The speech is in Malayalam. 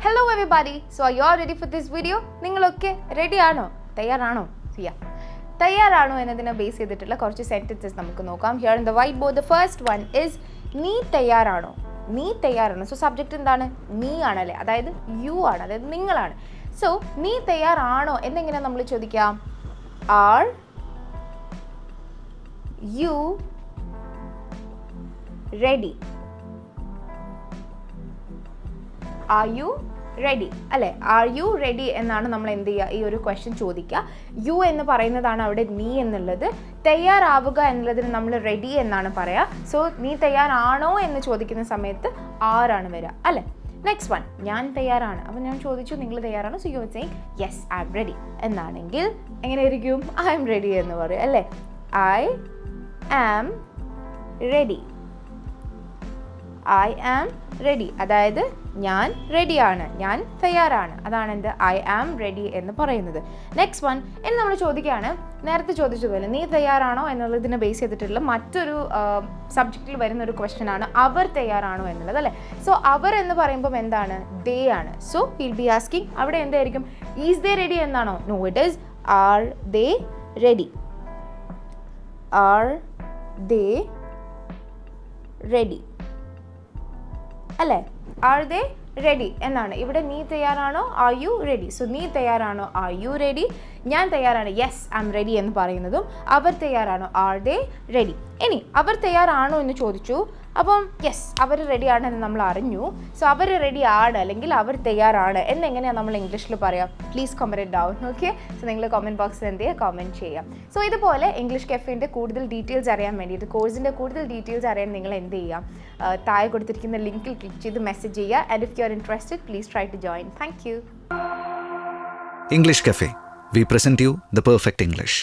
Hello everybody, so are you all ready for this video? നിങ്ങളൊക്കെ റെഡി ആണോ? തയ്യാറാണോ? തയ്യാറാണോ എന്നതിനെ ബേസ് ചെയ്തിട്ടുള്ള കുറച്ച് സെന്റൻസസ് നമുക്ക് നോക്കാം. Here in the whiteboard, the first one is നീ തയ്യാറാണോ? നീ തയ്യാറാണോ? സോ സബ്ജക്റ്റ് എന്താണ്? നീ ആണല്ലേ, അതായത് യു ആണ്, അതായത് നിങ്ങളാണ്. സോ നീ തയ്യാറാണോ എന്നെങ്ങനെ നമ്മൾ ചോദിക്കാം? Are you ready? Are you ready അല്ലേ? ആർ യു റെഡി എന്നാണ് നമ്മൾ എന്ത് ചെയ്യുക, ഈ ഒരു ക്വസ്റ്റ്യൻ ചോദിക്കുക. യു എന്ന് പറയുന്നതാണ് അവിടെ നീ എന്നുള്ളത്. തയ്യാറാവുക എന്നുള്ളതിന് നമ്മൾ റെഡി എന്നാണ് പറയുക. സോ നീ തയ്യാറാണോ എന്ന് ചോദിക്കുന്ന സമയത്ത് ആരാണ് വരിക അല്ലേ? നെക്സ്റ്റ് വൺ, ഞാൻ തയ്യാറാണ്. അപ്പം ഞാൻ ചോദിച്ചു നിങ്ങൾ തയ്യാറാണോ? So you are saying yes I am ready എന്നാണെങ്കിൽ എങ്ങനെയായിരിക്കും? ഐ ആം റെഡി എന്ന് പറയും അല്ലേ? I am ready. I am ready, അതായത് ഞാൻ റെഡിയാണ്, ഞാൻ തയ്യാറാണ്. അതാണ് എന്ത്? ഐ ആം റെഡി എന്ന് പറയുന്നത്. നെക്സ്റ്റ് വൺ, ഇനി നമ്മൾ ചോദിക്കുകയാണ്, നേരത്തെ ചോദിച്ചതുപോലെ നീ തയ്യാറാണോ എന്നുള്ളതിനെ ബേസ് ചെയ്തിട്ടുള്ള മറ്റൊരു സബ്ജക്റ്റിൽ വരുന്ന ഒരു ക്വസ്റ്റ്യൻ ആണ് അവർ തയ്യാറാണോ എന്നുള്ളത് അല്ലേ? സോ അവർ എന്ന് പറയുമ്പം എന്താണ്? ദേ ആണ്. സോ വിൽ ബി ആസ്കിങ് അവിടെ എന്തായിരിക്കും? ഈസ് ദേ റെഡി എന്നാണോ? No, it is are they ready. Are they ready അല്ലേ? ആർ ദേ റെഡി എന്നാണ്. ഇവിടെ നീ തയ്യാറാണോ? Are you ready? സോ നീ തയ്യാറാണോ? Are you ready? ഞാൻ തയ്യാറാണ്, യെസ് ഐ ആം റെഡി എന്ന് പറയുന്നതും അവർ തയ്യാറാണോ? R they ready? ഇനി അവർ തയ്യാറാണോ എന്ന് ചോദിച്ചു. അപ്പം യെസ് അവർ റെഡിയാണ് എന്ന് നമ്മൾ അറിഞ്ഞു. സോ അവർ റെഡി ആണ് അല്ലെങ്കിൽ അവർ തയ്യാറാണ് എന്നെങ്ങനെയാണ് നമ്മൾ ഇംഗ്ലീഷിൽ പറയാം? Please comment down. Okay, so നിങ്ങൾ കമൻറ്റ് ബോക്സിൽ എന്ത് ചെയ്യുക? കമൻറ്റ് ചെയ്യാം. സോ ഇതുപോലെ ഇംഗ്ലീഷ് കഫേൻ്റെ കൂടുതൽ ഡീറ്റെയിൽസ് അറിയാൻ വേണ്ടിയിട്ട്, കോഴ്സിൻ്റെ കൂടുതൽ ഡീറ്റെയിൽസ് അറിയാൻ നിങ്ങൾ എന്ത് ചെയ്യാം? താഴെ കൊടുത്തിരിക്കുന്ന ലിങ്കിൽ ക്ലിക്ക് ചെയ്ത് മെസ്സേജ് ചെയ്യുക. And if you are interested, please try to join. Thank you. English Cafe. We present you the perfect English.